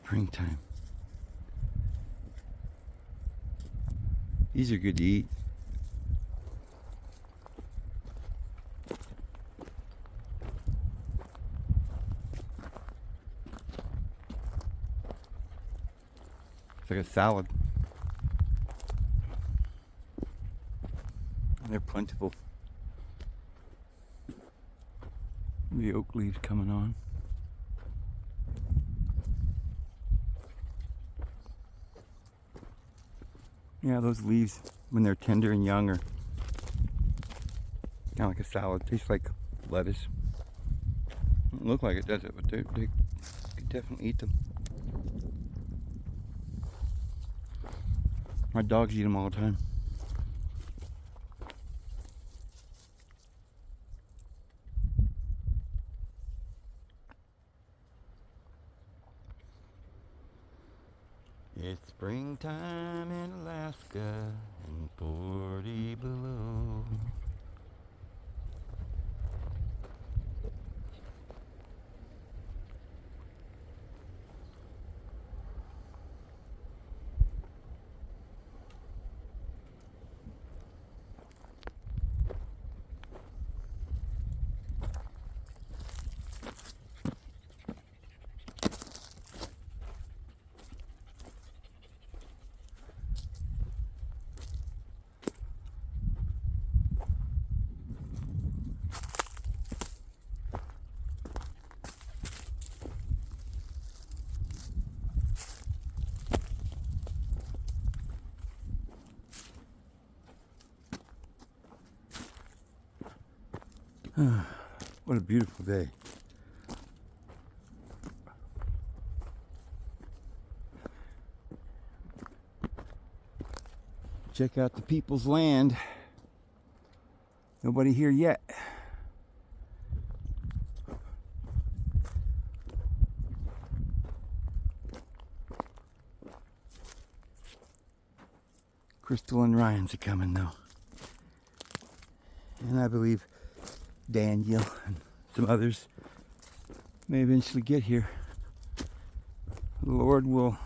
springtime. These are good to eat. It's like a salad. And they're plentiful. The oak leaves coming on. Yeah, those leaves, when they're tender and young, are kind of like a salad. Tastes like lettuce. Doesn't look like it, does it? But they could definitely eat them. My dogs eat them all the time. It's springtime in Alaska and 40 below. What a beautiful day. Check out the people's land. Nobody here yet. Crystal and Ryan's are coming though. And I believe Daniel and some others may eventually get here. The Lord will.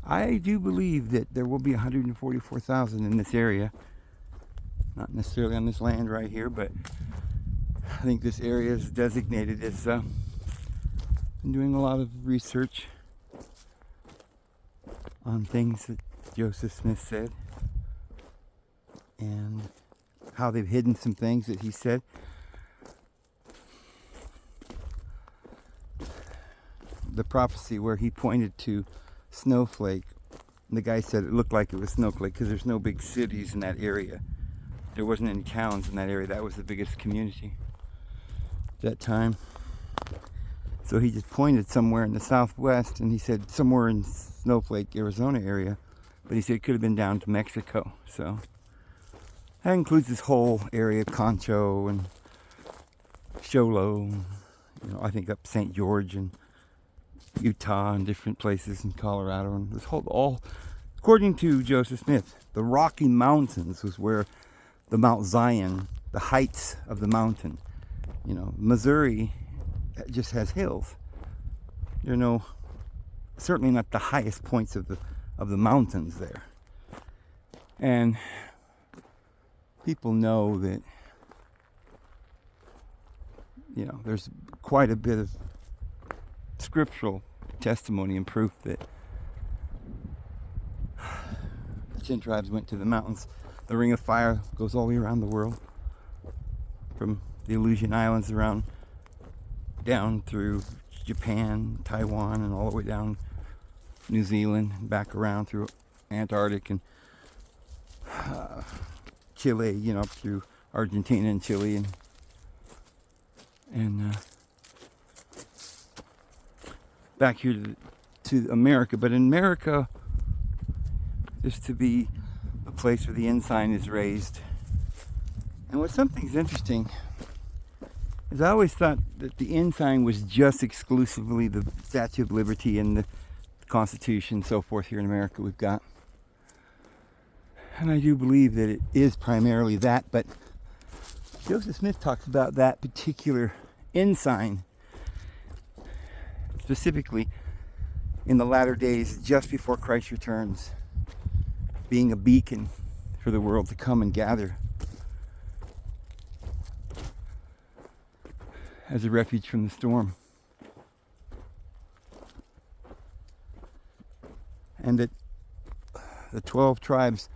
I do believe that there will be 144,000 in this area. Not necessarily on this land right here, but I think this area is designated as. I'm doing a lot of research on things that Joseph Smith said and how they've hidden some things that he said. The prophecy where he pointed to Snowflake, and the guy said it looked like it was Snowflake because there's no big cities in that area. There wasn't any towns in that area. That was the biggest community at that time. So he just pointed somewhere in the southwest, and he said somewhere in Snowflake, Arizona area, but he said it could have been down to Mexico. So that includes this whole area, Concho and Sholo, I think up St. George and Utah and different places in Colorado, and this whole, all according to Joseph Smith, the Rocky Mountains was where the Mount Zion, the heights of the mountain. Missouri just has hills. Certainly not the highest points of the mountains there. And people know that there's quite a bit of scriptural testimony and proof that the 10 tribes went to the mountains. The Ring of Fire goes all the way around the world, from the Aleutian Islands down through Japan, Taiwan, and all the way down New Zealand, and back around through Antarctic and Chile, up through Argentina and Chile, and back here to America. But in America is to be a place where the ensign is raised. And what something's interesting is I always thought that the ensign was just exclusively the Statue of Liberty and the Constitution and so forth here in America we've got. And I do believe that it is primarily that, but Joseph Smith talks about that particular ensign specifically in the latter days, just before Christ returns, being a beacon for the world to come and gather as a refuge from the storm. And that the 12 tribes,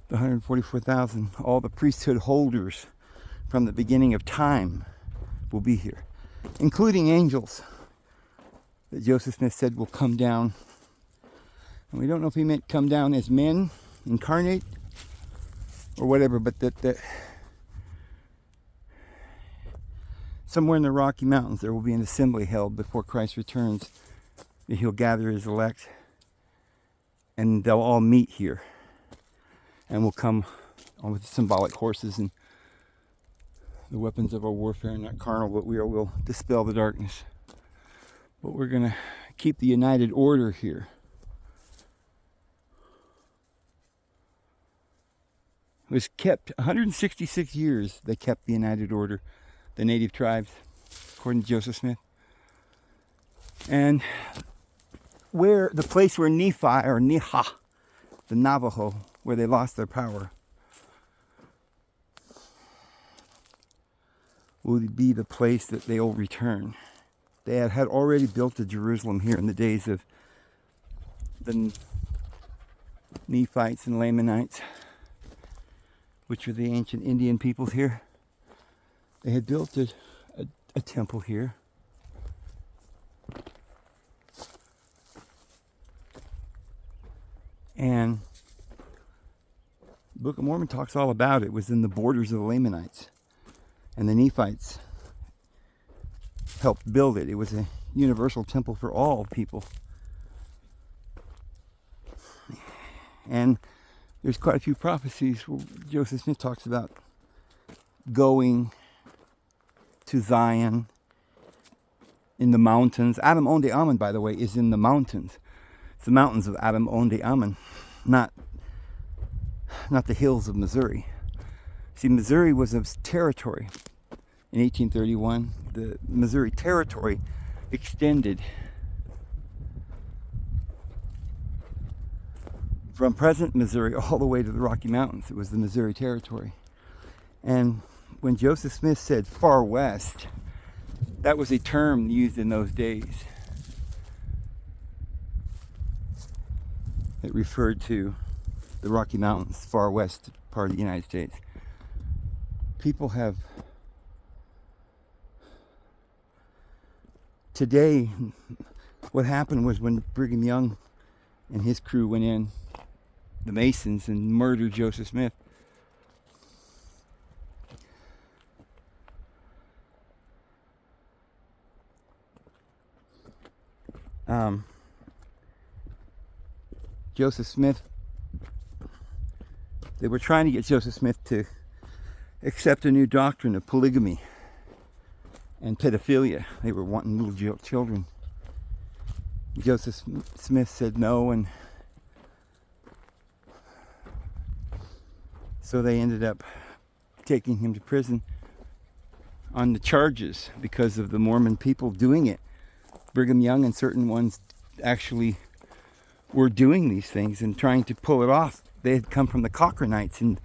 the 144,000, all the priesthood holders from the beginning of time will be here, including angels that Joseph Smith said will come down. And we don't know if he meant come down as men, incarnate, or whatever, but that somewhere in the Rocky Mountains there will be an assembly held before Christ returns. He'll gather his elect, and they'll all meet here, and will come on with symbolic horses and the weapons of our warfare, not carnal, but we will dispel the darkness. But we're going to keep the united order here. It was kept 166 years. They kept the united order, the native tribes, according to Joseph Smith. And where the place where Nephi or Neha, the Navajo, where they lost their power, will be the place that they will return. They had already built a Jerusalem here in the days of the Nephites and Lamanites, which were the ancient Indian peoples here. They had built a temple here. And the Book of Mormon talks all about it. It was in the borders of the Lamanites. And the Nephites helped build it. It was a universal temple for all people. And there's quite a few prophecies where Joseph Smith talks about going to Zion in the mountains. Adam Onde Ammon, by the way, is in the mountains. It's the mountains of Adam Onde Ammon, not the hills of Missouri. See, Missouri was a territory. In 1831, the Missouri Territory extended from present Missouri all the way to the Rocky Mountains. It was the Missouri Territory. And when Joseph Smith said far west, that was a term used in those days. It referred to the Rocky Mountains, far west part of the United States. People have today, what happened was when Brigham Young and his crew went in, the Masons, and murdered Joseph Smith. Joseph Smith, they were trying to get Joseph Smith to accept a new doctrine of polygamy and pedophilia. They were wanting little children. Joseph Smith said no, and so they ended up taking him to prison on the charges because of the Mormon people doing it. Brigham Young and certain ones actually were doing these things and trying to pull it off. They had come from the Cochranites and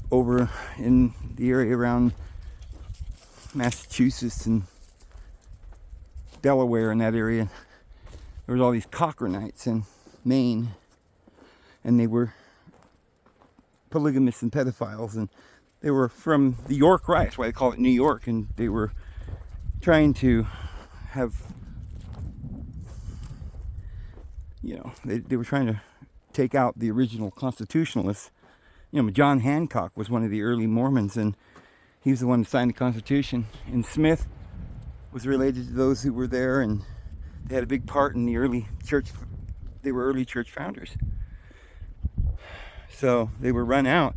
over in the area around Massachusetts and Delaware, in that area. There was all these Cochranites in Maine, and they were polygamists and pedophiles, and they were from the York Rite. That's why they call it New York, and they were trying to have, they were trying to take out the original constitutionalists. John Hancock was one of the early Mormons, and he was the one who signed the Constitution. And Smith was related to those who were there, and they had a big part in the early church. They were early church founders. So they were run out.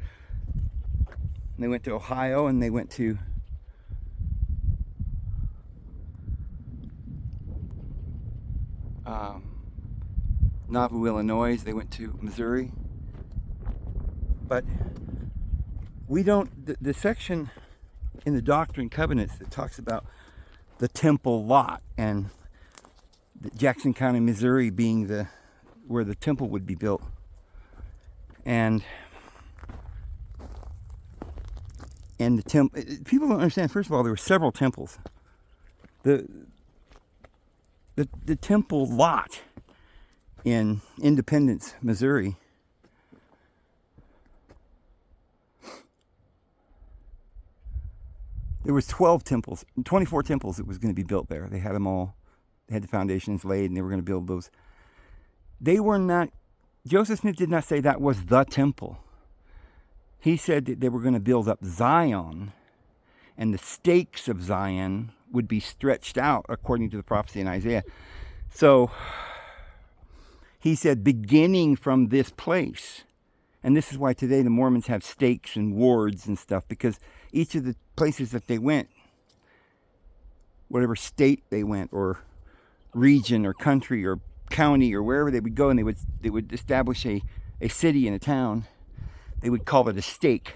And they went to Ohio, and they went to Nauvoo, Illinois. They went to Missouri. But we don't, the section in the Doctrine and Covenants that talks about the temple lot, and Jackson County, Missouri being where the temple would be built. And the temple, people don't understand, first of all, there were several temples. The temple lot in Independence, Missouri, there was 24 temples that was going to be built there. They had them all. They had the foundations laid, and they were going to build those. They were not, Joseph Smith did not say that was the temple. He said that they were going to build up Zion, and the stakes of Zion would be stretched out according to the prophecy in Isaiah. So he said, beginning from this place, and this is why today the Mormons have stakes and wards and stuff, because each of the places that they went, whatever state they went, or region or country or county or wherever they would go, and they would establish a city and a town, they would call it a stake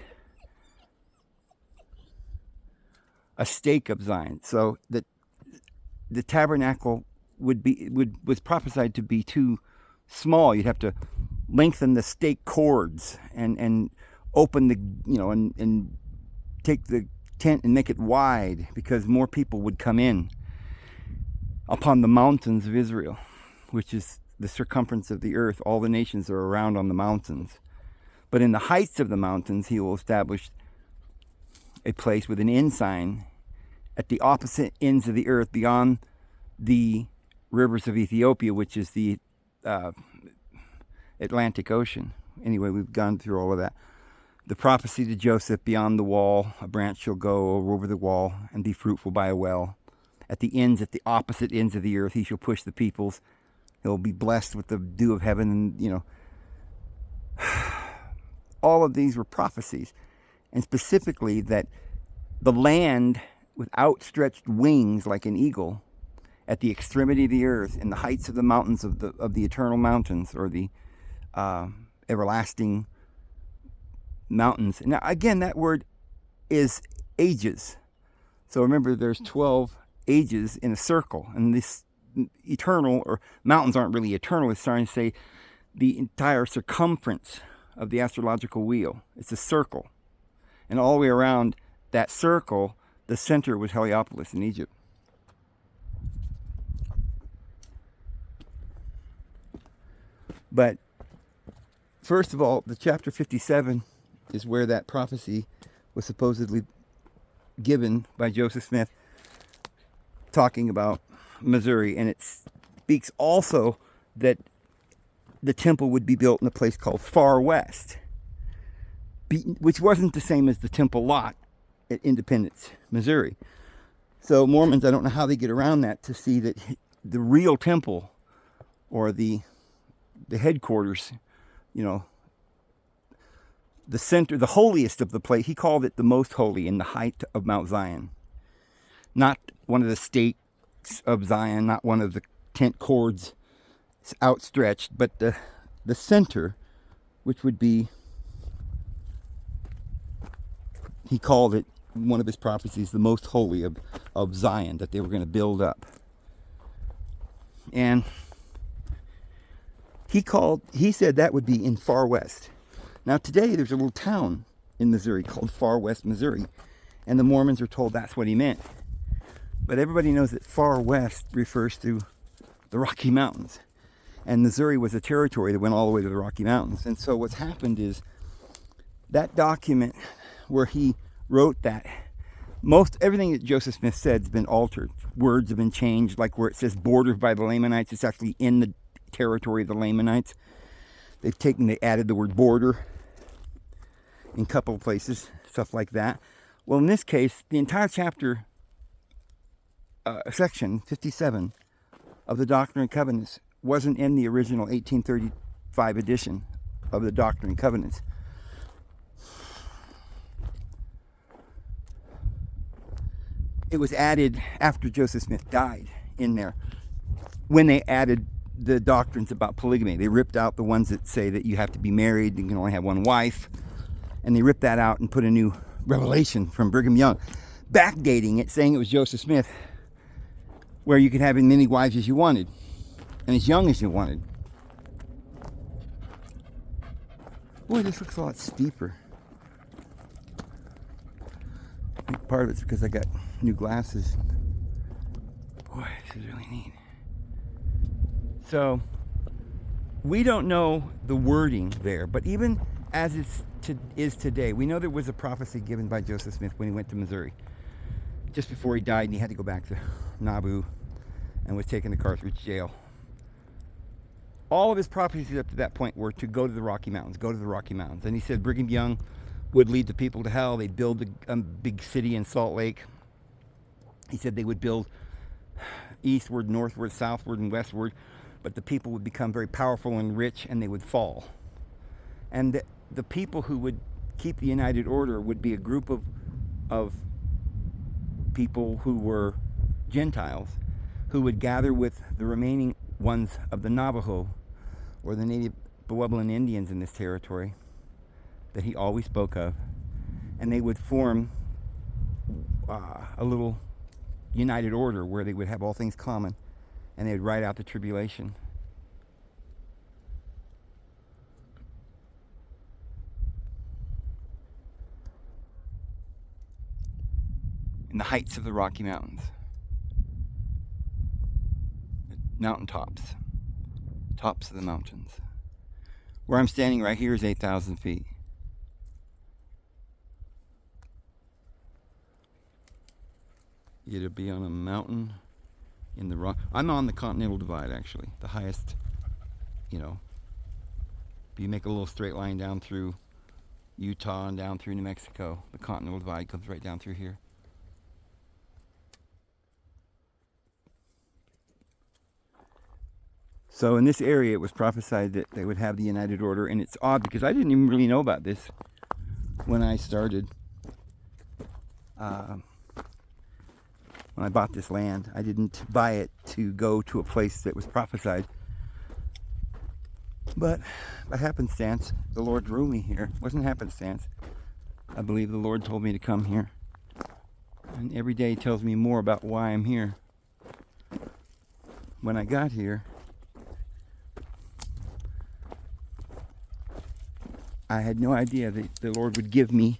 of Zion. So that the tabernacle was prophesied to be too small. You'd have to lengthen the stake cords and open the, and take the tent and make it wide, because more people would come in upon the mountains of Israel, which is the circumference of the earth. All the nations are around on the mountains. But in the heights of the mountains, he will establish a place with an ensign at the opposite ends of the earth, beyond the rivers of Ethiopia, which is the Atlantic Ocean. Anyway, we've gone through all of that. The prophecy to Joseph, beyond the wall, a branch shall go over the wall and be fruitful by a well. At the opposite ends of the earth, he shall push the peoples. He'll be blessed with the dew of heaven, and, all of these were prophecies. And specifically that the land with outstretched wings like an eagle at the extremity of the earth, in the heights of the mountains of the eternal mountains, or the everlasting mountains. Now, again, that word is ages. So remember, there's 12 ages in a circle, and this eternal, or mountains aren't really eternal, it's trying to say the entire circumference of the astrological wheel. It's a circle, and all the way around that circle, the center was Heliopolis in Egypt. But first of all, the chapter 57 is where that prophecy was supposedly given by Joseph Smith, talking about Missouri. And it speaks also that the temple would be built in a place called Far West, which wasn't the same as the temple lot at Independence, Missouri. So Mormons, I don't know how they get around that, to see that the real temple, or the headquarters, the center, the holiest of the place, he called it the most holy, in the height of Mount Zion. Not one of the stakes of Zion, not one of the tent cords outstretched, but the center, which would be, he called it, one of his prophecies, the most holy of Zion, that they were going to build up. And he said that would be in Far West. Now today there's a little town in Missouri called Far West, Missouri, and the Mormons are told that's what he meant. But everybody knows that Far West refers to the Rocky Mountains, and Missouri was a territory that went all the way to the Rocky Mountains. And so what's happened is that document where he wrote that, everything that Joseph Smith said has been altered. Words have been changed, like where it says bordered by the Lamanites, it's actually in the territory of the Lamanites. They added the word border in a couple of places, stuff like that. Well, in this case, the entire chapter, section 57 of the Doctrine and Covenants wasn't in the original 1835 edition of the Doctrine and Covenants. It was added after Joseph Smith died in there, when they added the doctrines about polygamy. They ripped out the ones that say that you have to be married, you can only have one wife, and they ripped that out and put a new revelation from Brigham Young, backdating it, saying it was Joseph Smith where you could have as many wives as you wanted and as young as you wanted. Boy, this looks a lot steeper. I think part of it's because I got new glasses. Boy, this is really neat. So, we don't know the wording there, but even as it is today, we know there was a prophecy given by Joseph Smith when he went to Missouri, just before he died, and he had to go back to Nauvoo and was taken to Carthage jail. All of his prophecies up to that point were to go to the Rocky Mountains, go to the Rocky Mountains. And he said Brigham Young would lead the people to hell. They'd build a big city in Salt Lake. He said they would build eastward, northward, southward, and westward, but the people would become very powerful and rich, and they would fall. And the people who would keep the United Order would be a group of people who were Gentiles, who would gather with the remaining ones of the Navajo, or the native Puebloan Indians in this territory that he always spoke of, and they would form a little United Order where they would have all things common, and they would ride out the tribulation. In the heights of the Rocky Mountains, mountaintops, tops of the mountains. Where I'm standing right here is 8,000 feet. It'll be on a mountain in the rock. I'm on the Continental Divide, actually, the highest. If you make a little straight line down through Utah and down through New Mexico, the Continental Divide comes right down through here. So in this area, it was prophesied that they would have the United Order, and it's odd because I didn't even really know about this when I started. When I bought this land, I didn't buy it to go to a place that was prophesied. But by happenstance, the Lord drew me here. It wasn't happenstance. I believe the Lord told me to come here. And every day he tells me more about why I'm here. When I got here, I had no idea that the Lord would give me,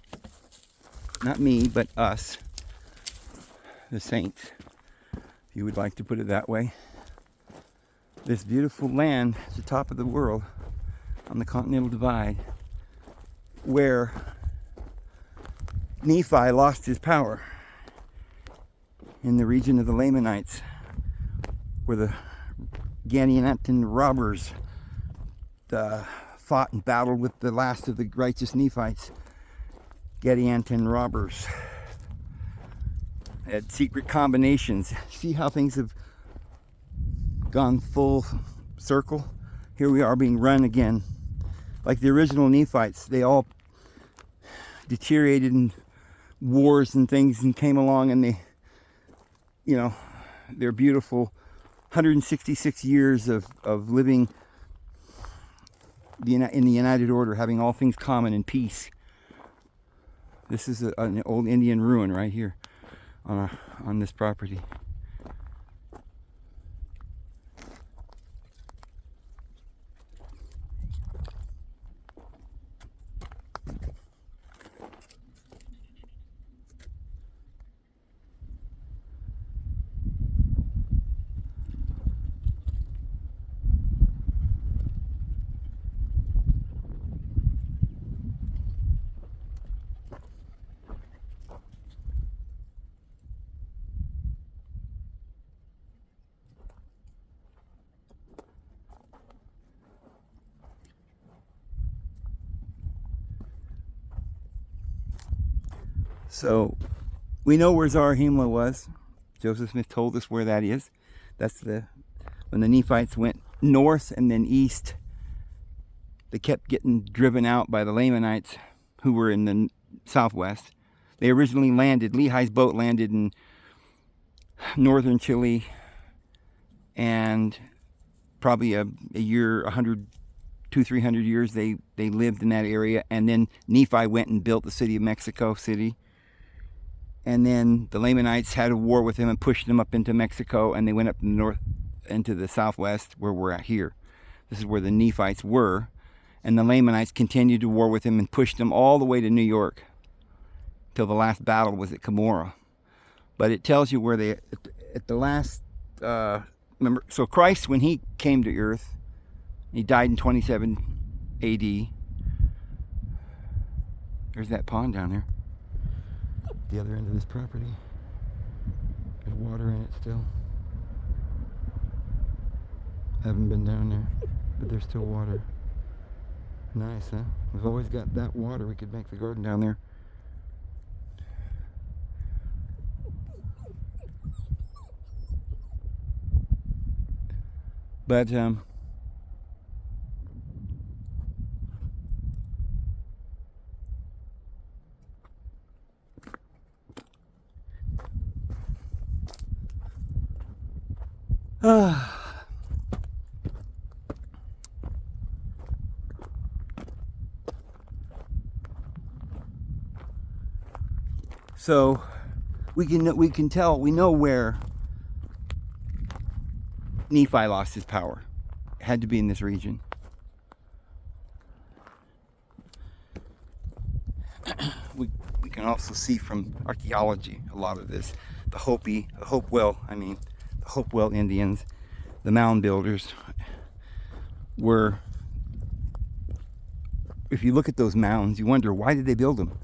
not me, but us, the saints, if you would like to put it that way, this beautiful land at the top of the world on the Continental Divide, where Nephi lost his power in the region of the Lamanites, where the Gadianton robbers fought and battled with the last of the righteous Nephites. Gadianton robbers had secret combinations. See how things have gone full circle? Here we are being run again. Like the original Nephites, they all deteriorated in wars and things and came along, and they, their beautiful 166 years of living in the United Order, having all things common and peace. This is an old Indian ruin right here on this property. So we know where Zarahemla was. Joseph Smith told us where that is. That's when the Nephites went north and then east. They kept getting driven out by the Lamanites, who were in the southwest. They originally landed, Lehi's boat landed in northern Chile, and probably a year, 100, 200-300 years they lived in that area. And then Nephi went and built the city of Mexico City. And then the Lamanites had a war with him and pushed them up into Mexico, and they went up north into the southwest where we're at here. This is where the Nephites were. And the Lamanites continued to war with him and pushed them all the way to New York till the last battle was at Cumorah. But it tells you where they, at the last, remember, so Christ, when he came to earth, he died in 27 AD. There's that pond down there. The other end of this property. There's water in it still. Haven't been down there, but there's still water. Nice, huh? We've always got that water. We could make the garden down there. But so we can tell, we know where Nephi lost his power. It had to be in this region. we can also see from archaeology a lot of this. The Hopewell Indians, the mound builders were, if you look at those mounds, you wonder, why did they build them?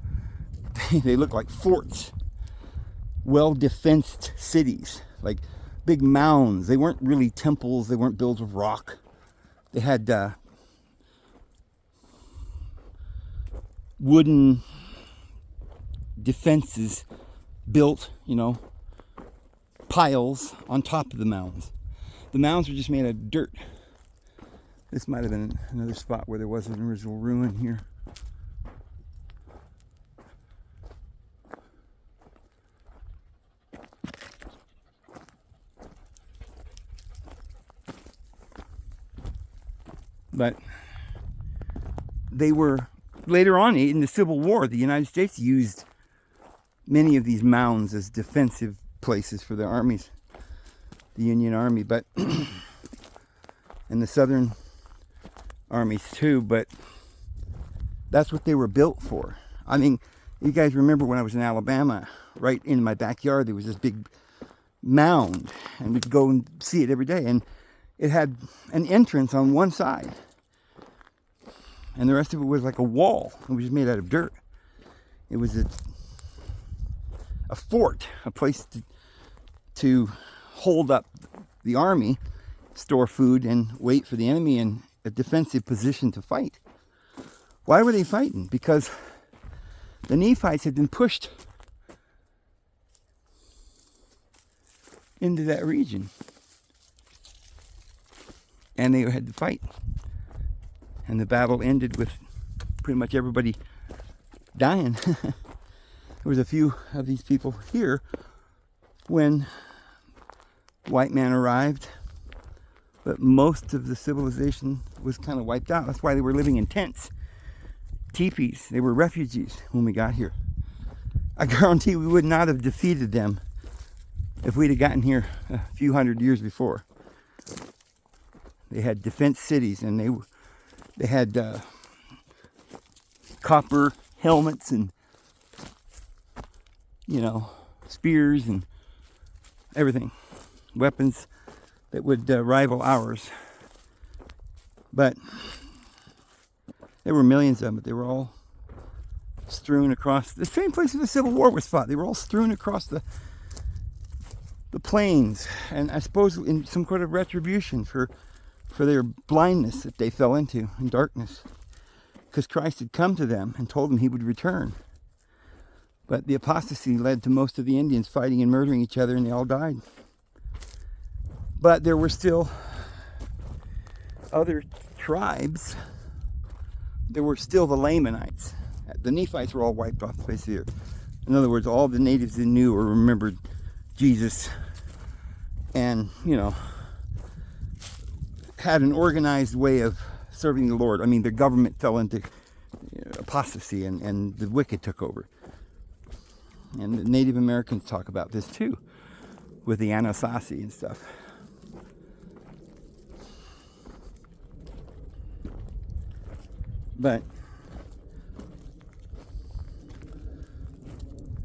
They look like forts, well-defensed cities, like big mounds. They weren't really temples. They weren't built of rock. They had wooden defenses built, piles on top of the mounds. The mounds were just made out of dirt. This might have been another spot where there was an original ruin here. But they were, later on in the Civil War, the United States used many of these mounds as defensive places for the armies, the Union Army, but and the Southern armies too, but that's what they were built for. I mean, you guys remember when I was in Alabama, right in my backyard, there was this big mound, and we'd go and see it every day, and it had an entrance on one side, and the rest of it was like a wall. It was just made out of dirt. It was a fort, a place to hold up the army, store food, and wait for the enemy in a defensive position to fight. Why were they fighting? Because the Nephites had been pushed into that region, and they had to fight. And the battle ended with pretty much everybody dying. There was a few of these people here when white man arrived, but most of the civilization was kind of wiped out. That's why they were living in tents, teepees. They were refugees when we got here. I guarantee we would not have defeated them if we'd have gotten here a few hundred years before. They had defense cities, and they had copper helmets and spears and everything, weapons that would rival ours. But there were millions of them, but they were all strewn across the same place where the Civil War was fought. They were all strewn across the plains, and I suppose in some kind of retribution for their blindness that they fell into in darkness, because Christ had come to them and told them he would return. But the apostasy led to most of the Indians fighting and murdering each other, and they all died. But there were still other tribes. There were still the Lamanites. The Nephites were all wiped off the face of the earth. In other words, all the natives that knew or remembered Jesus and, had an organized way of serving the Lord. I mean, the government fell into apostasy, and the wicked took over. And the Native Americans talk about this too, with the Anasazi and stuff. But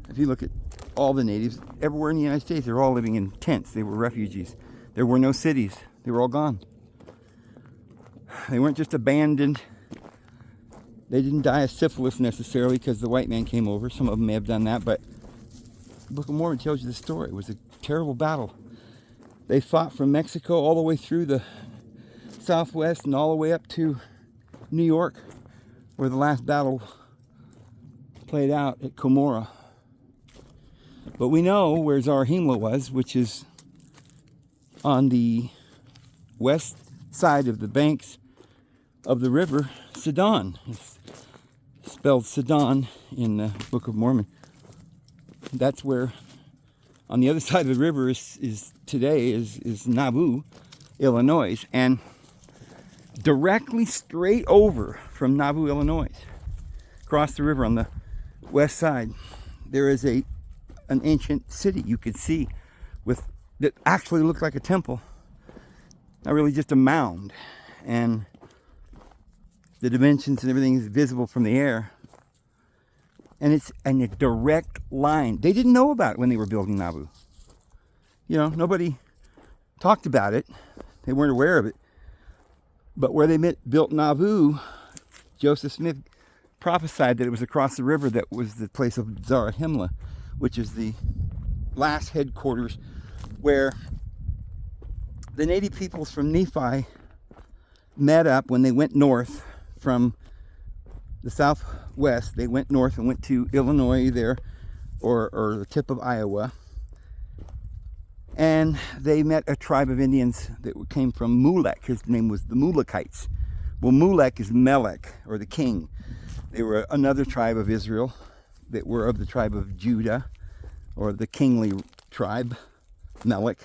if you look at all the natives, everywhere in the United States, they're all living in tents. They were refugees. There were no cities. They were all gone. They weren't just abandoned. They didn't die of syphilis necessarily because the white man came over. Some of them may have done that, but the Book of Mormon tells you the story. It was a terrible battle. They fought from Mexico all the way through the Southwest and all the way up to New York, where the last battle played out at Cumorah. But we know where Zarahemla was, which is on the west side of the banks of the river Sidon. It's spelled Sidon in the Book of Mormon. That's where, on the other side of the river is today Nauvoo, Illinois. And directly straight over from Nauvoo, Illinois, across the river on the west side, there is an ancient city you could see that actually looked like a temple. Not really just a mound. And the dimensions and everything is visible from the air. And it's in a direct line. They didn't know about it when they were building Nauvoo. You know, nobody talked about it. They weren't aware of it. But where they built Nauvoo, Joseph Smith prophesied that it was across the river that was the place of Zarahemla, which is the last headquarters where the native peoples from Nephi met up when they went north from the southwest. They went north and went to Illinois there, or the tip of Iowa. And they met a tribe of Indians that came from Mulek. His name was the Mulekites. Well, Mulek is Melech, or the king. They were another tribe of Israel that were of the tribe of Judah, or the kingly tribe, Melech,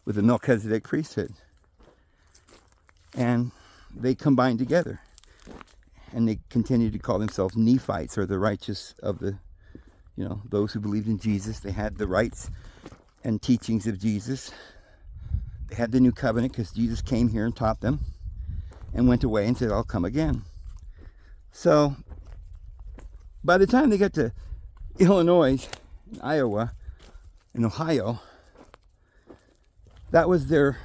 with the Melchizedek priesthood. And they combined together. And they continued to call themselves Nephites, or the righteous of the, those who believed in Jesus. They had the rights and teachings of Jesus. They had the new covenant because Jesus came here and taught them and went away and said, I'll come again. So by the time they got to Illinois, Iowa, and Ohio, that was the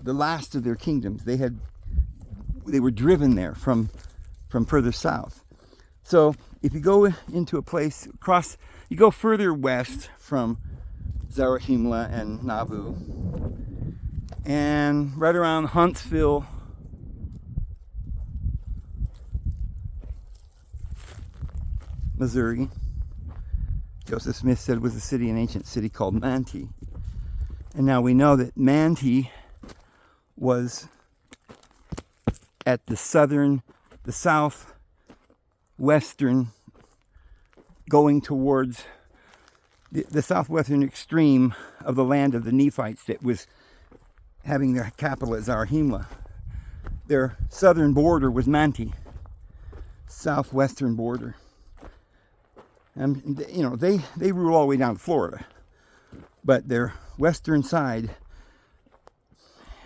last of their kingdoms. They were driven there from further south. So if you go into a place you go further west from Zarahemla and Nauvoo, and right around Huntsville, Missouri, Joseph Smith said was an ancient city called Manti. And now we know that Manti was at the southwestern, going towards the southwestern extreme of the land of the Nephites that was having their capital at Zarahemla. Their southern border was Manti, southwestern border. And they rule all the way down to Florida, but their western side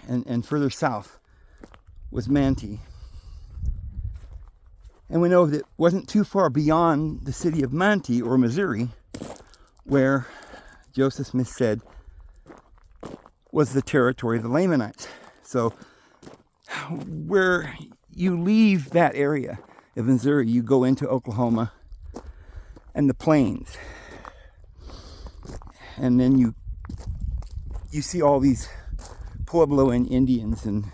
and further south was Manti. And we know that it wasn't too far beyond the city of Manti, or Missouri, where Joseph Smith said was the territory of the Lamanites. So where you leave that area of Missouri, you go into Oklahoma and the plains. And then you see all these Pueblo and Indians and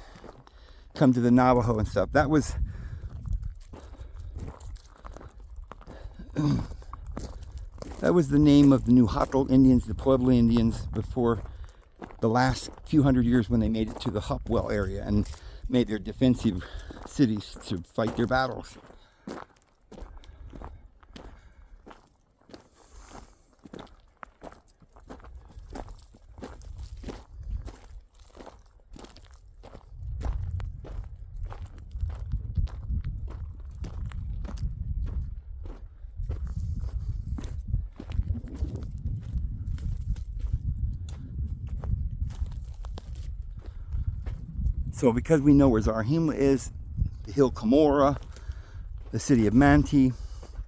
come to the Navajo and stuff. That was the name of the Nuhatl Indians, the Pueblo Indians, before the last few hundred years when they made it to the Hopewell area and made their defensive cities to fight their battles. So because we know where Zarahemla is, the hill Cumorah, the city of Manti,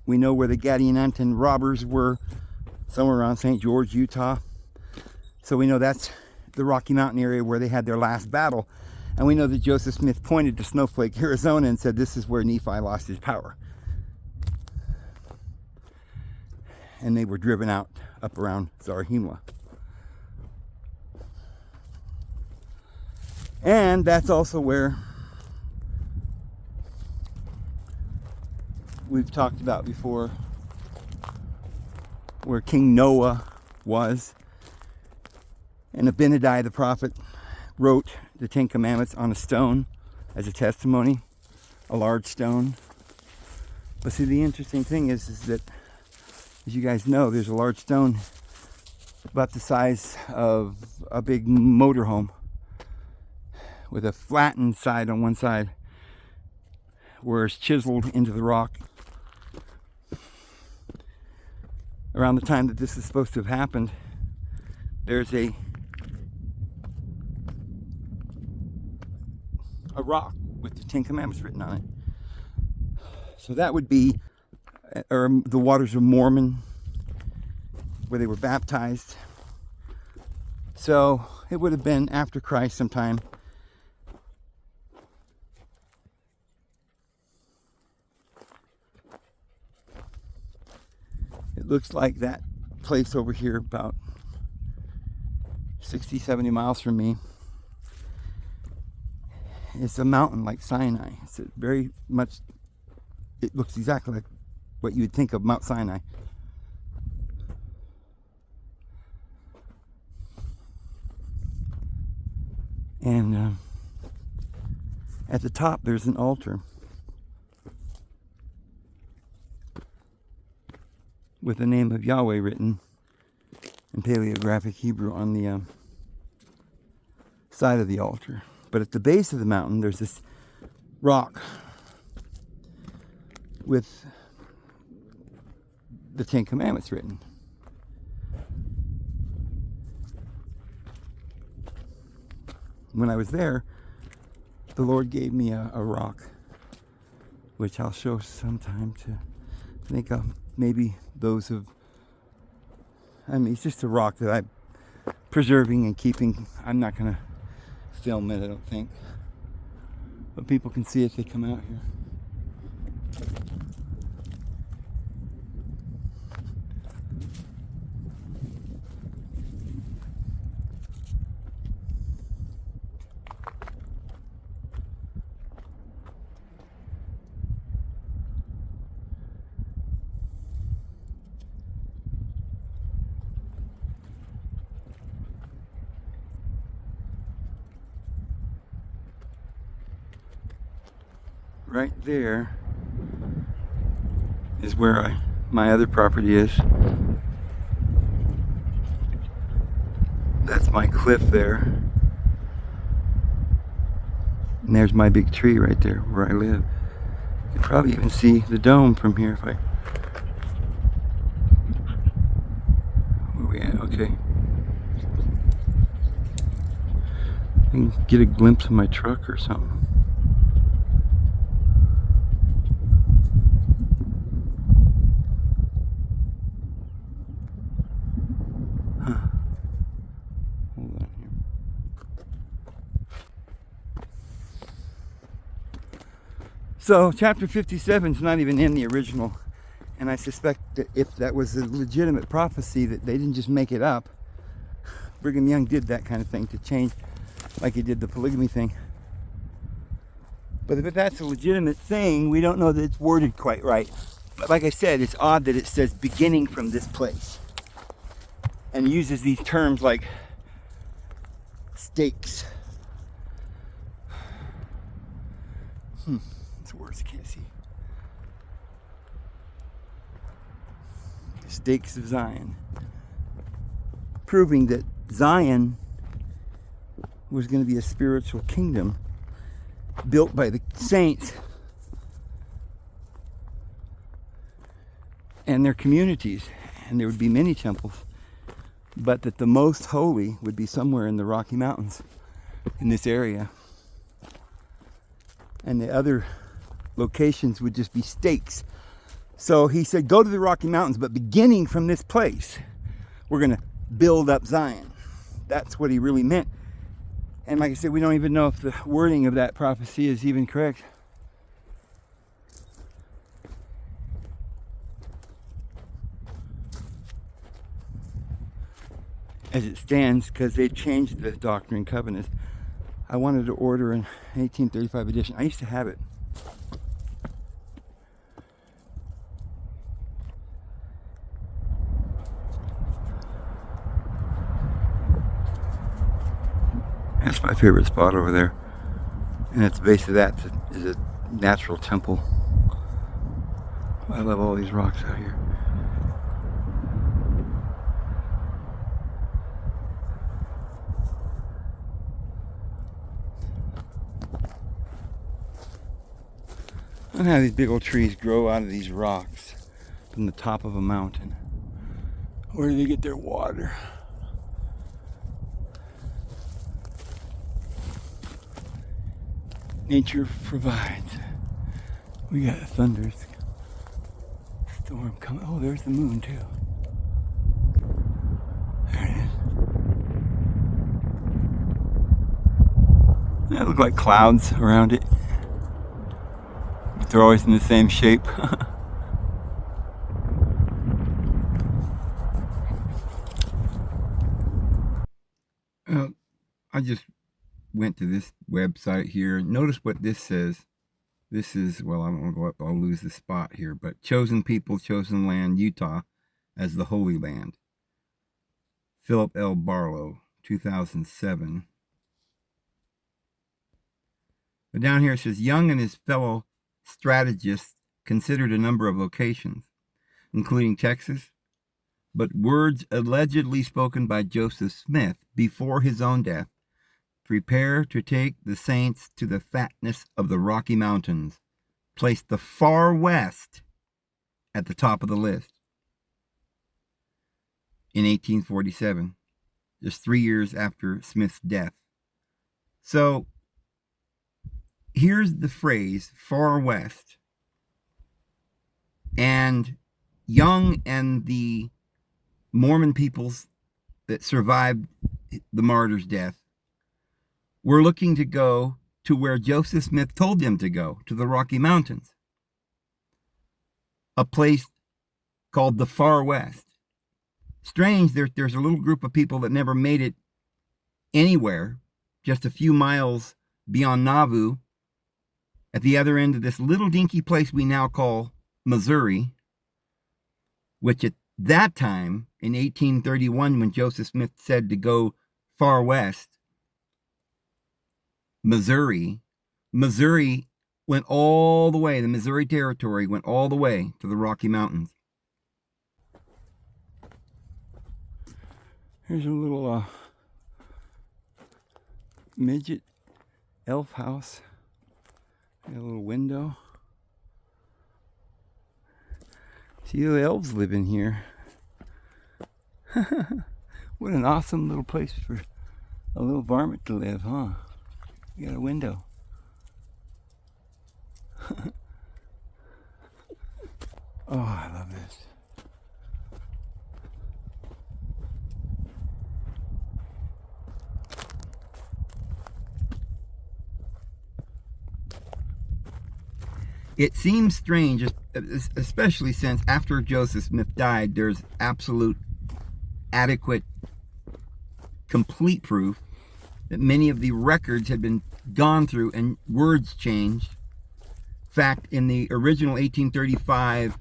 we know where the Gadianton robbers were, somewhere around St. George, Utah. So we know that's the Rocky Mountain area where they had their last battle. And we know that Joseph Smith pointed to Snowflake, Arizona and said this is where Nephi lost his power. And they were driven out up around Zarahemla. And that's also where we've talked about before, where King Noah was. And Abinadi the prophet wrote the Ten Commandments on a stone as a testimony, a large stone. But see, the interesting thing is that, as you guys know, there's a large stone about the size of a big motorhome with a flattened side on one side where it's chiseled into the rock. Around the time that this is supposed to have happened, there's a rock with the Ten Commandments written on it. So that would be the waters of Mormon, where they were baptized. So it would have been after Christ sometime. It looks like that place over here about 60, 70 miles from me. It's a mountain like Sinai. It's very much, it looks exactly like what you would think of Mount Sinai. And at the top there's an altar with the name of Yahweh written in paleographic Hebrew on the side of the altar. But at the base of the mountain, there's this rock with the Ten Commandments written. When I was there, the Lord gave me a rock, which I'll show sometime to think of maybe those of, I mean, it's just a rock that I'm preserving and keeping. I'm not going to film it, I don't think, but people can see if they come out here. Right there is where my other property is. That's my cliff there. And there's my big tree right there where I live. You can probably even see the dome from here if I... Where we at? Okay. I can get a glimpse of my truck or something. So chapter 57 is not even in the original, and I suspect that if that was a legitimate prophecy, that they didn't just make it up. Brigham Young did that kind of thing to change, like he did the polygamy thing. But if that's a legitimate thing, we don't know that it's worded quite right. But like I said, it's odd that it says beginning from this place and uses these terms like stakes. It's worse, I can't see. Stakes of Zion. Proving that Zion was going to be a spiritual kingdom built by the saints and their communities. And there would be many temples. But that the most holy would be somewhere in the Rocky Mountains in this area. and the other locations would just be stakes. So he said, go to the Rocky Mountains, but beginning from this place, we're going to build up Zion. That's what he really meant. And like I said, we don't even know if the wording of that prophecy is even correct. As it stands, because they changed the Doctrine and Covenants. I wanted to order an 1835 edition. I used to have it. That's my favorite spot over there. And at the base of that is a natural temple. I love all these rocks out here. And how these big old trees grow out of these rocks from the top of a mountain. Where do they get their water? Nature provides. We got a thunderstorm coming. Oh, there's the moon too. There it is. That look like clouds around it. They're always in the same shape. I just went to this website here. Notice what this says. This is, well, I don't want to go up, I'll lose the spot here, but chosen people, chosen land, Utah as the Holy Land. Philip L. Barlow, 2007. But down here it says, Young and his fellow strategists considered a number of locations, including Texas, but words allegedly spoken by Joseph Smith before his own death: prepare to take the saints to the fatness of the Rocky Mountains, placed the far west at the top of the list. In 1847, just 3 years after Smith's death. So here's the phrase, far west. And Young and the Mormon peoples that survived the martyr's death were looking to go to where Joseph Smith told them to go, to the Rocky Mountains, a place called the Far West. Strange, there's a little group of people that never made it anywhere, just a few miles beyond Nauvoo, at the other end of this little dinky place we now call Missouri, which at that time, in 1831, when Joseph Smith said to go far west, Missouri went all the way, the Missouri Territory went all the way to the Rocky Mountains. Here's a little midget elf house. Got a little window. See, the elves live in here. What an awesome little place for a little varmint to live, huh? We got a window. Oh, I love this. It seems strange, especially since after Joseph Smith died, there's absolute, adequate, complete proof that many of the records had been gone through and words changed. In fact, in the original 1835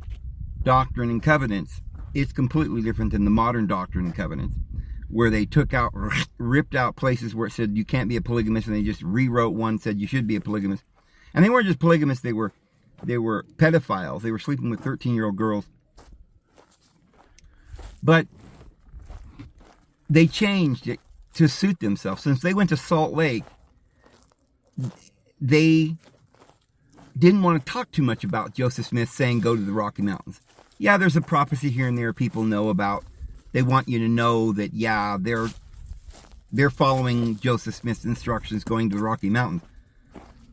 Doctrine and Covenants, it's completely different than the modern Doctrine and Covenants, where they took out, ripped out places where it said you can't be a polygamist, and they just rewrote one, said you should be a polygamist. And they weren't just polygamists, they were pedophiles. They were sleeping with 13-year-old girls. But they changed it to suit themselves. Since they went to Salt Lake, they didn't want to talk too much about Joseph Smith saying go to the Rocky Mountains. Yeah, there's a prophecy here and there people know about. They want you to know that, yeah, they're following Joseph Smith's instructions going to the Rocky Mountains.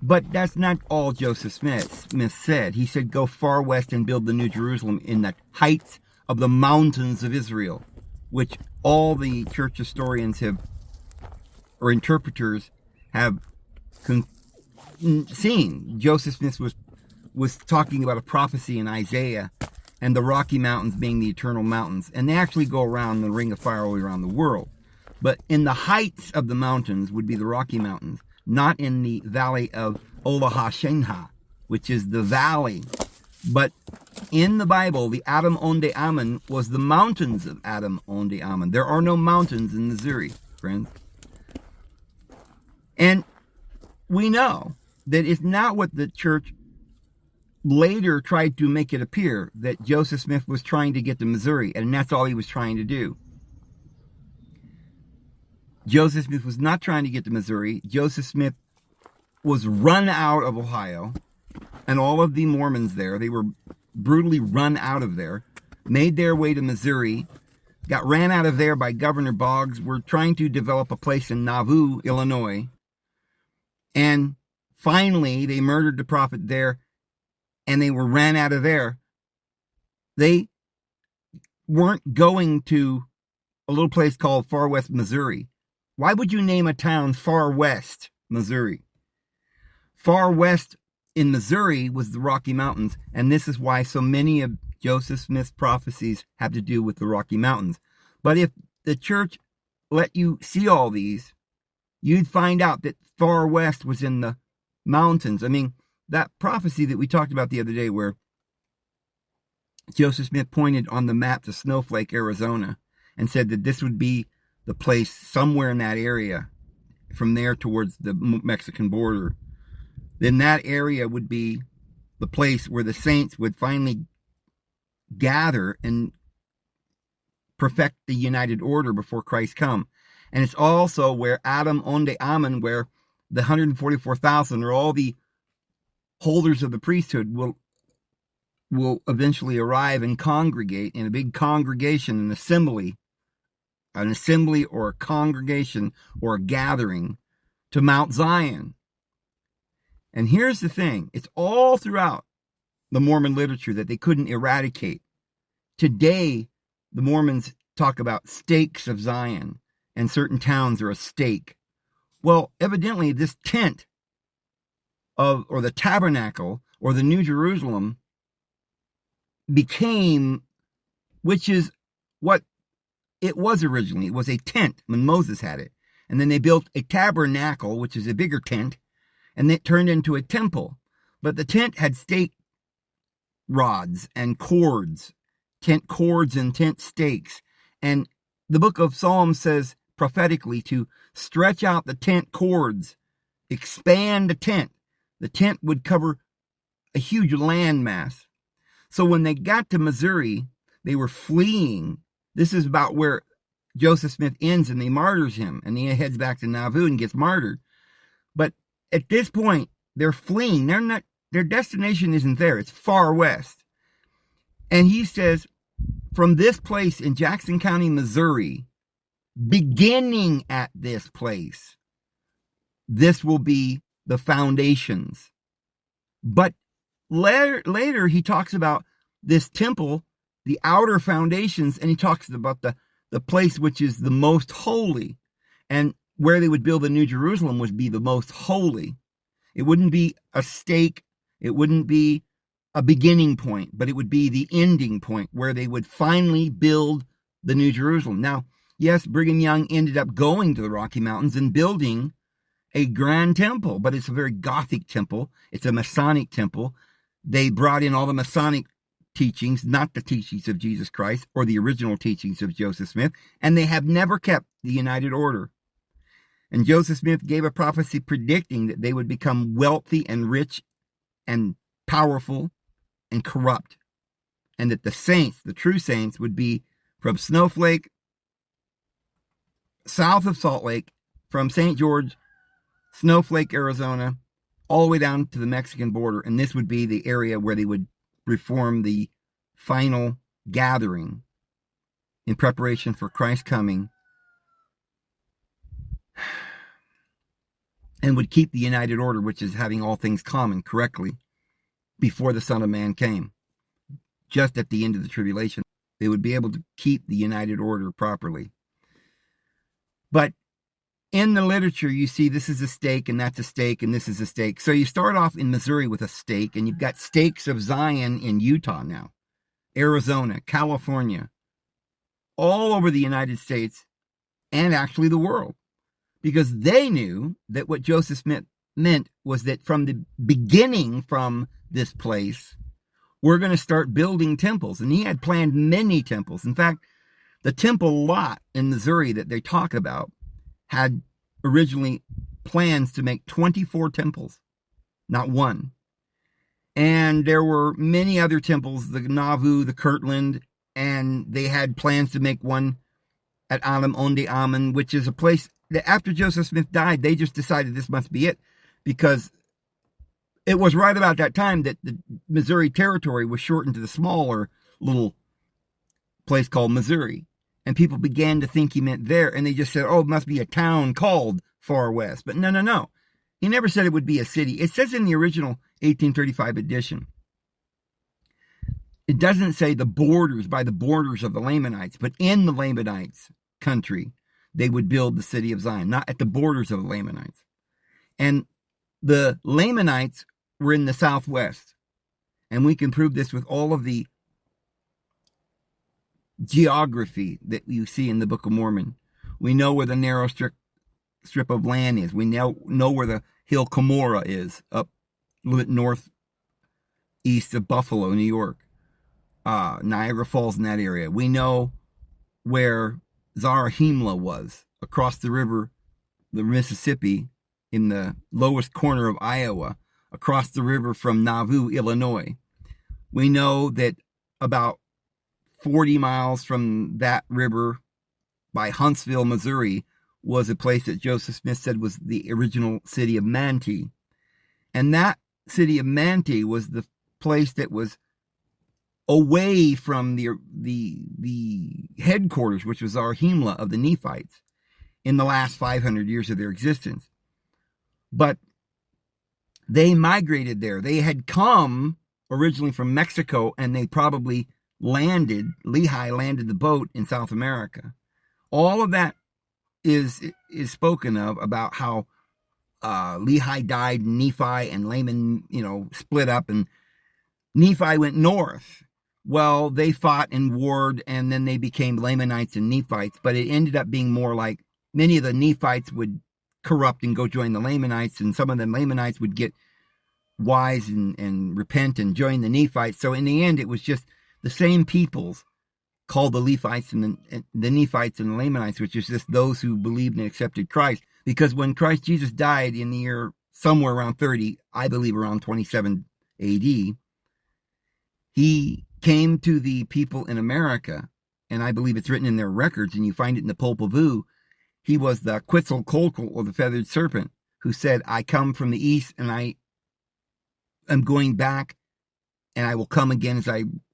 But that's not all Joseph Smith said. He said, go far west and build the New Jerusalem in the heights of the mountains of Israel, which all the church historians have, or interpreters have seen. Joseph Smith was talking about a prophecy in Isaiah and the Rocky Mountains being the eternal mountains. And they actually go around the ring of fire all the way around the world. But in the heights of the mountains would be the Rocky Mountains, not in the valley of Olahashenha, which is the valley. But in the Bible, the Adam Onde Ammon was the mountains of Adam Onde Ammon. There are no mountains in Missouri, friends. And we know that it's not what the church later tried to make it appear, that Joseph Smith was trying to get to Missouri, and that's all he was trying to do. Joseph Smith was not trying to get to Missouri. Joseph Smith was run out of Ohio, and all of the Mormons there, they were brutally run out of there, made their way to Missouri, got ran out of there by Governor Boggs, were trying to develop a place in Nauvoo, Illinois, and finally they murdered the prophet there, and they were ran out of there. They weren't going to a little place called Far West, Missouri. Why would you name a town Far West, Missouri? Far West in Missouri was the Rocky Mountains, and this is why so many of Joseph Smith's prophecies have to do with the Rocky Mountains. But if the church let you see all these, you'd find out that Far West was in the mountains. I mean, that prophecy that we talked about the other day where Joseph Smith pointed on the map to Snowflake, Arizona, and said that this would be the place somewhere in that area, from there towards the Mexican border, then that area would be the place where the saints would finally gather and perfect the united order before Christ come. And it's also where Adam Onde Ammon, where the 144,000 or all the holders of the priesthood will eventually arrive and congregate in a big congregation, an assembly or a congregation or a gathering to Mount Zion. And here's the thing, it's all throughout the Mormon literature that they couldn't eradicate. Today, the Mormons talk about stakes of Zion, and certain towns are a stake. Well, evidently this tent or the tabernacle or the New Jerusalem became, which is what it was originally. It was a tent when Moses had it. And then they built a tabernacle, which is a bigger tent, and it turned into a temple. But the tent had stake rods and cords, tent cords and tent stakes. And the book of Psalms says prophetically to stretch out the tent cords, expand the tent. The tent would cover a huge land mass. So when they got to Missouri, they were fleeing. This is about where Joseph Smith ends, and they martyrs him, and he heads back to Nauvoo and gets martyred. But at this point, they're fleeing. Their destination isn't there. It's far west. And he says, from this place in Jackson County, Missouri, beginning at this place, this will be the foundations. But later he talks about this temple, the outer foundations, and he talks about the place which is the most holy. And where they would build the New Jerusalem would be the most holy. It wouldn't be a stake. It wouldn't be a beginning point, but it would be the ending point where they would finally build the New Jerusalem. Now, yes, Brigham Young ended up going to the Rocky Mountains and building a grand temple, but it's a very Gothic temple. It's a Masonic temple. They brought in all the Masonic teachings, not the teachings of Jesus Christ or the original teachings of Joseph Smith, and they have never kept the United Order. And Joseph Smith gave a prophecy predicting that they would become wealthy and rich and powerful and corrupt, and that the saints, the true saints, would be from Snowflake, south of Salt Lake, from St. George, Snowflake, Arizona, all the way down to the Mexican border. And this would be the area where they would reform the final gathering in preparation for Christ's coming. and would keep the united order, which is having all things common correctly, before the Son of Man came. Just at the end of the tribulation, they would be able to keep the united order properly. But in the literature, you see this is a stake, and that's a stake, and this is a stake. So you start off in Missouri with a stake, and you've got stakes of Zion in Utah now, Arizona, California, all over the United States, and actually the world. Because they knew that what Joseph Smith meant was that from the beginning, from this place, we're going to start building temples. And he had planned many temples. In fact, the temple lot in Missouri that they talk about had originally plans to make 24 temples, not one. And there were many other temples, the Nauvoo, the Kirtland, and they had plans to make one at Alam Onde Amen, which is a place that after Joseph Smith died, they just decided this must be it, because it was right about that time that the Missouri Territory was shortened to the smaller little place called Missouri. And people began to think he meant there, and they just said, oh, it must be a town called Far West. But no. He never said it would be a city. It says in the original 1835 edition, it doesn't say the borders, by the borders of the Lamanites, but in the Lamanites' country, they would build the city of Zion, not at the borders of the Lamanites. And the Lamanites were in the southwest. And we can prove this with all of the geography that you see in the Book of Mormon. We know where the narrow strip of land is. We know where the hill Cumorah is, up northeast of Buffalo, New York. Niagara Falls in that area. We know where Zarahemla was, across the river, the Mississippi, in the lowest corner of Iowa, across the river from Nauvoo, Illinois. We know that about 40 miles from that river by Huntsville, Missouri, was a place that Joseph Smith said was the original city of Manti. And that city of Manti was the place that was away from the headquarters, which was Zarahemla of the Nephites, in the last 500 years of their existence. But they migrated there. They had come originally from Mexico, and they probably landed, Lehi landed the boat in South America. All of that is spoken of, about how Lehi died, Nephi and Laman, split up, and Nephi went north. Well, they fought and warred, and then they became Lamanites and Nephites, but it ended up being more like many of the Nephites would corrupt and go join the Lamanites, and some of the Lamanites would get wise and repent and join the Nephites. So in the end, it was just the same peoples called the Nephites and the Nephites and the Lamanites, which is just those who believed and accepted Christ. Because when Christ Jesus died in the year somewhere around 30, I believe around 27 AD, he came to the people in America, and I believe it's written in their records, and you find it in the Popol Vuh. He was the Quetzalcoatl, or the feathered serpent, who said, I come from the east, and I am going back, and I will come again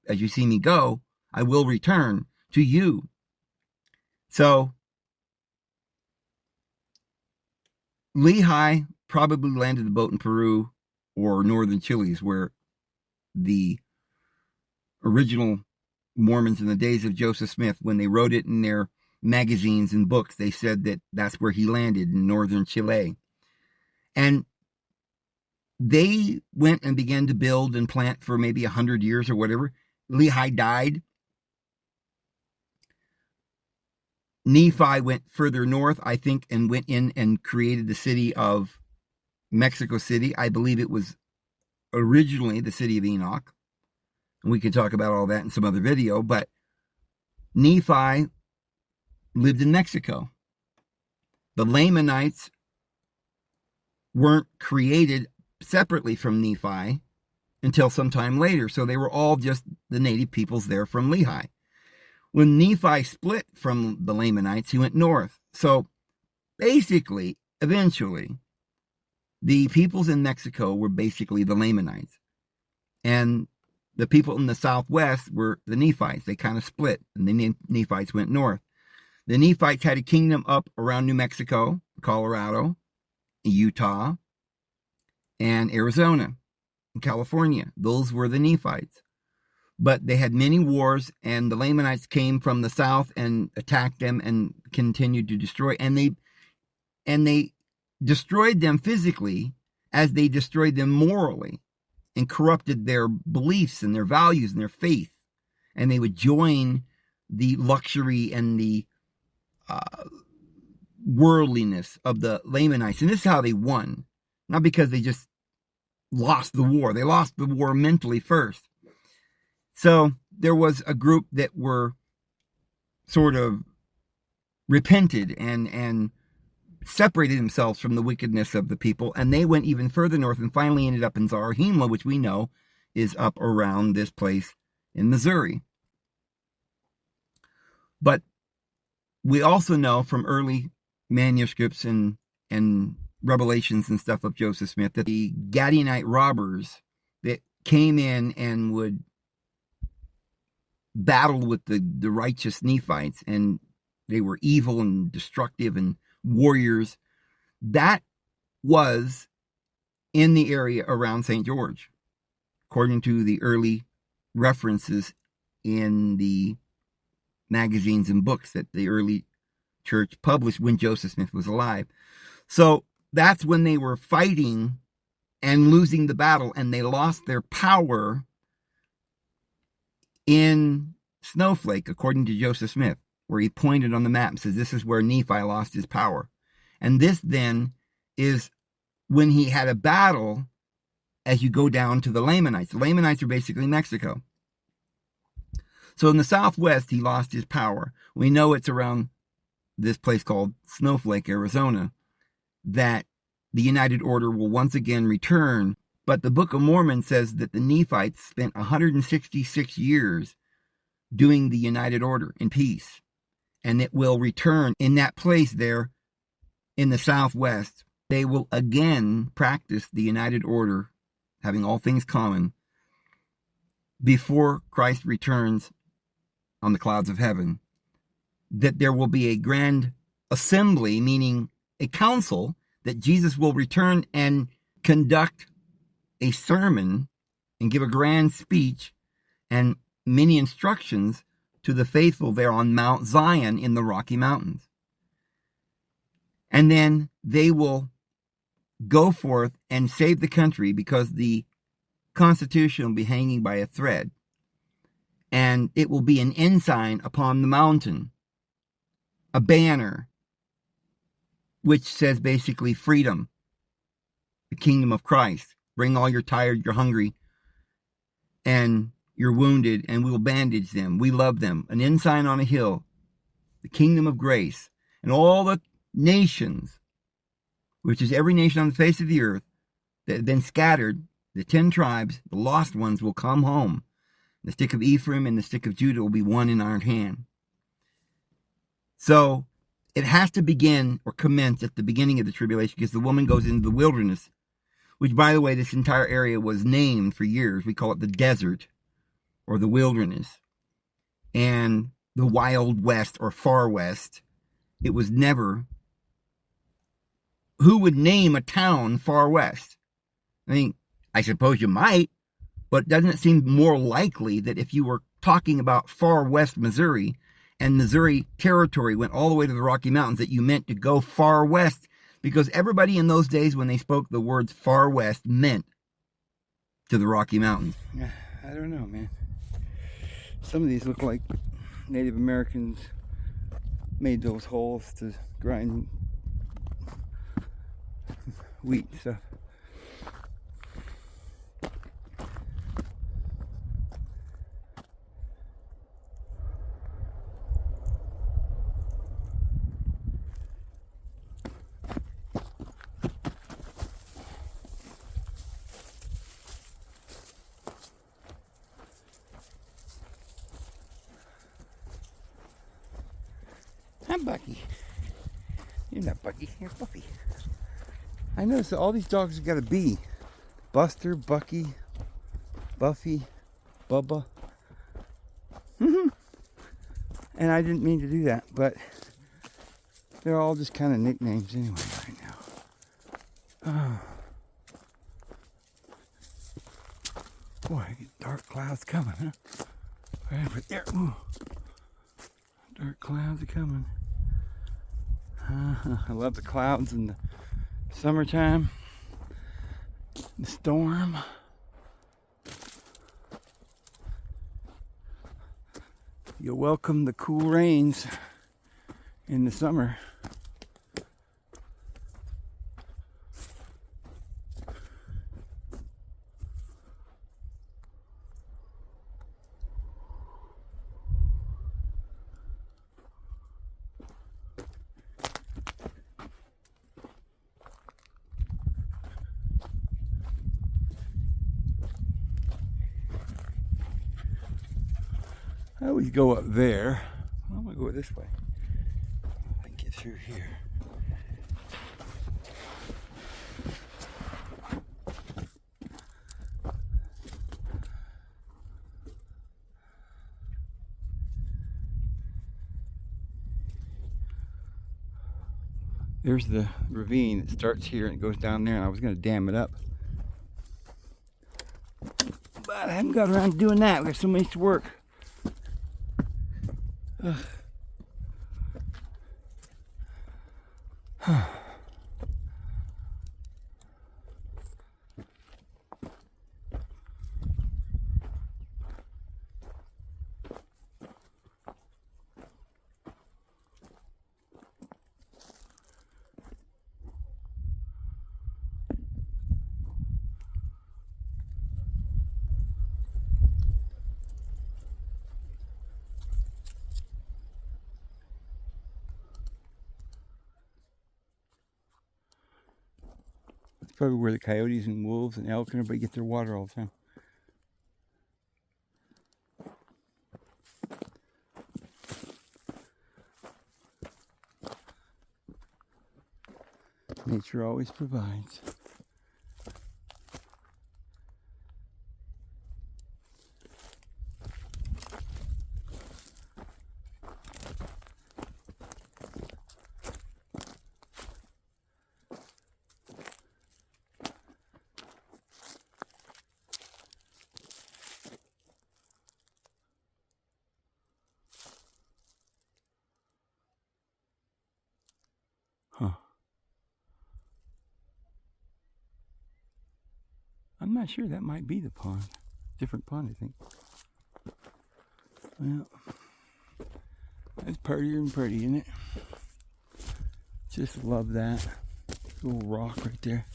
as you see me go. I will return to you. So Lehi probably landed the boat in Peru or northern Chile, where the original Mormons in the days of Joseph Smith, when they wrote it in their magazines and books, they said that that's where he landed, in northern Chile. And they went and began to build and plant for maybe 100 years or whatever. Lehi died. Nephi went further north, I think, and went in and created the city of Mexico City. I believe it was originally the city of Enoch. And we can talk about all that in some other video. But Nephi lived in Mexico. The Lamanites weren't created separately from Nephi until some time later. So they were all just the native peoples there from Lehi. When Nephi split from the Lamanites, he went north. So basically, eventually, the peoples in Mexico were basically the Lamanites. And the people in the southwest were the Nephites. They kind of split, and the Nephites went north. The Nephites had a kingdom up around New Mexico, Colorado, Utah, and Arizona, and California. Those were the Nephites. But they had many wars, and the Lamanites came from the south and attacked them and continued to destroy. And they destroyed them physically as they destroyed them morally and corrupted their beliefs and their values and their faith. And they would join the luxury and the worldliness of the Lamanites. And this is how they won. Not because they just lost the war. They lost the war mentally first. So there was a group that were sort of repented and separated themselves from the wickedness of the people, and they went even further north and finally ended up in Zarahemla, which we know is up around this place in Missouri. But we also know from early manuscripts and revelations and stuff of Joseph Smith that the Gadianite robbers that came in and would battle with the righteous Nephites, and they were evil and destructive and warriors, that was in the area around St. George, according to the early references in the magazines and books that the early church published when Joseph Smith was alive. So that's when they were fighting and losing the battle, and they lost their power in Snowflake, according to Joseph Smith, where he pointed on the map and says this is where Nephi lost his power. And this then is when he had a battle as you go down to the Lamanites. The Lamanites are basically Mexico. So in the southwest, he lost his power. We know it's around this place called Snowflake, Arizona, that the United Order will once again return. But the Book of Mormon says that the Nephites spent 166 years doing the United Order in peace. And it will return in that place there in the southwest. They will again practice the United Order, having all things common, before Christ returns on the clouds of heaven. That there will be a grand assembly, meaning a council, that Jesus will return and conduct a sermon and give a grand speech and many instructions to the faithful there on Mount Zion in the Rocky Mountains. And then they will go forth and save the country, because the Constitution will be hanging by a thread. And it will be an ensign upon the mountain, a banner, which says basically freedom, the kingdom of Christ. Bring all your tired, you're hungry, and you're wounded, and we will bandage them. We love them. An ensign on a hill, the kingdom of grace. And all the nations, which is every nation on the face of the earth, that have been scattered, the 10 tribes, the lost ones, will come home. The stick of Ephraim and the stick of Judah will be one in our hand. So it has to begin or commence at the beginning of the tribulation, because the woman goes into the wilderness, which, by the way, this entire area was named for years. We call it the desert or the wilderness. And the Wild West or Far West, it was never... Who would name a town Far West? I mean, I suppose you might, but doesn't it seem more likely that if you were talking about Far West Missouri, and Missouri territory went all the way to the Rocky Mountains, that you meant to go far west? Because everybody in those days, when they spoke the words far west, meant to the Rocky Mountains. Yeah, I don't know, man. Some of these look like Native Americans made those holes to grind wheat stuff. I'm Bucky. You're not Bucky, you're Buffy. I noticed that all these dogs have got a B. Buster, Bucky, Buffy, Bubba. And I didn't mean to do that, but they're all just kind of nicknames anyway right now. Oh. Boy, I get dark clouds coming, huh? Right over there. Ooh. Dark clouds are coming. I love the clouds in the summertime. The storm. You welcome the cool rains in the summer. I always go up there. I'm gonna go this way. I can get through here. There's the ravine. It starts here and it goes down there. And I was gonna dam it up, but I haven't got around to doing that. We got so much to work. Ugh. It's probably where the coyotes and wolves and elk and everybody get their water all the time. Nature always provides. Huh. I'm not sure. That might be the pond. Different pond, I think. Well, that's prettier and pretty, isn't it? Just love that little rock right there.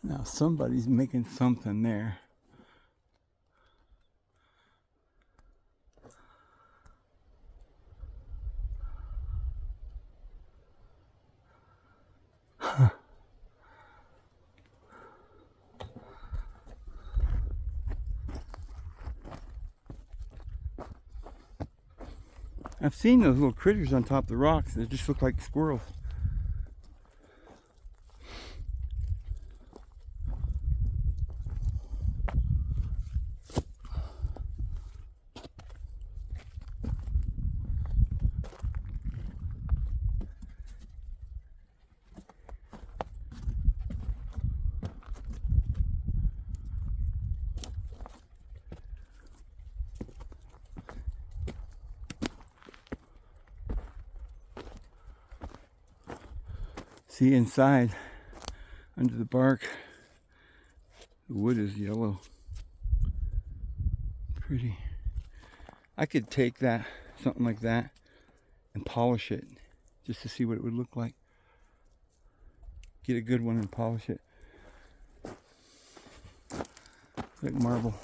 Now somebody's making something there. Huh. I've seen those little critters on top of the rocks. They just look like squirrels. See inside, under the bark, the wood is yellow. Pretty. I could take that, something like that, and polish it just to see what it would look like. Get a good one and polish it. Like marble.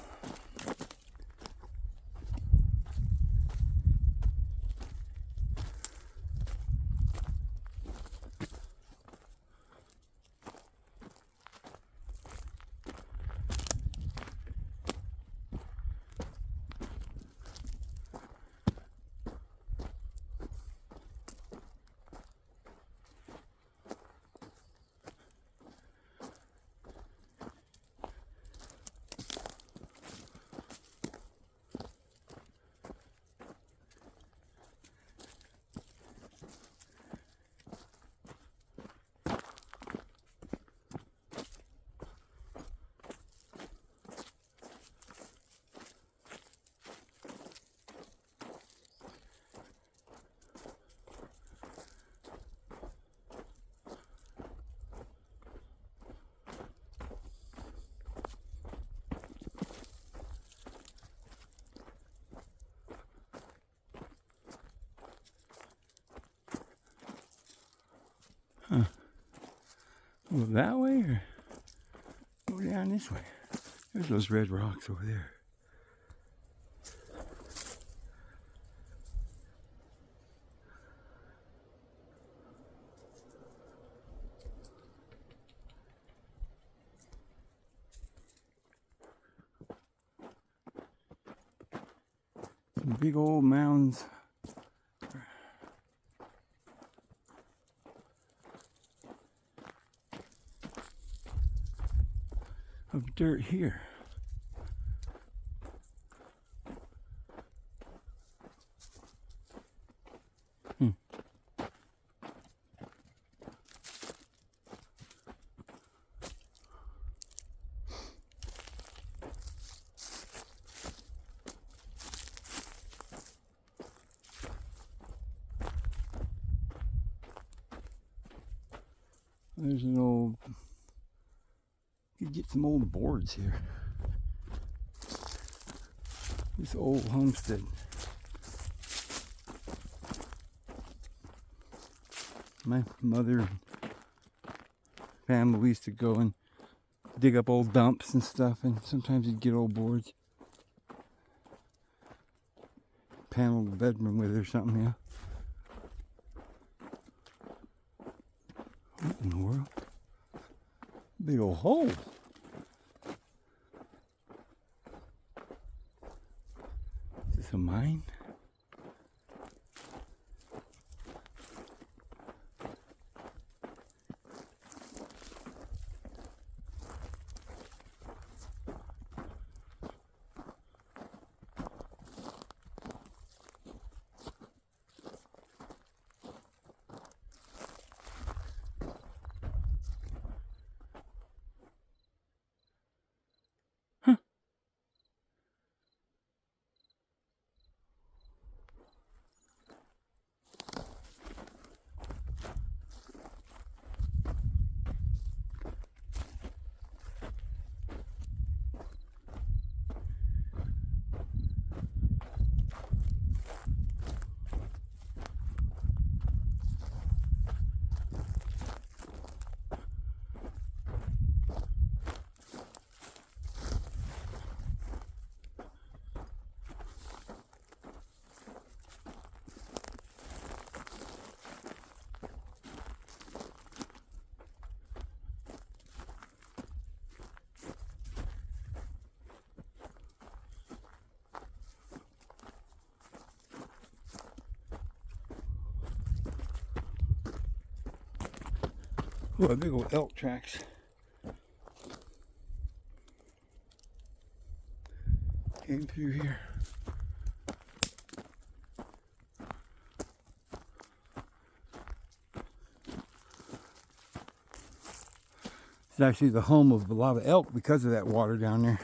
Huh. Go that way or go down this way? There's those red rocks over there. Some big old mounds. Of dirt here. There's an old, you could get some old boards here. This old homestead. My mother and family used to go and dig up old dumps and stuff, and sometimes you'd get old boards. Panel the bedroom with it or something, yeah. What in the world? Big old hole. Is this a mine? Oh, big old elk tracks. Came through here. It's actually the home of a lot of elk because of that water down there.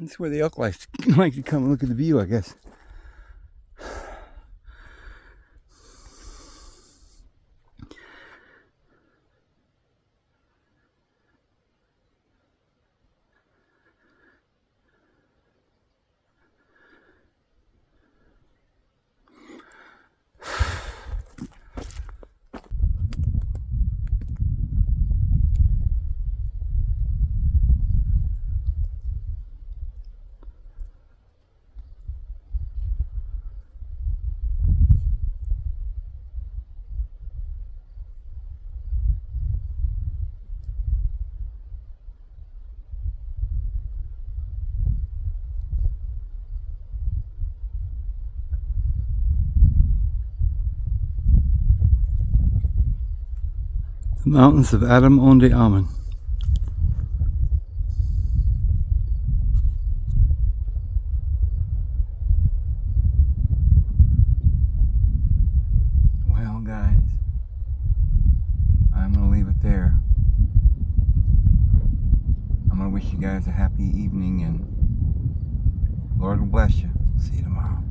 That's where the elk like to come and look at the view, I guess. The mountains of Adam Onde Amen. Well, guys, I'm going to leave it there. I'm going to wish you guys a happy evening, and Lord will bless you. See you tomorrow.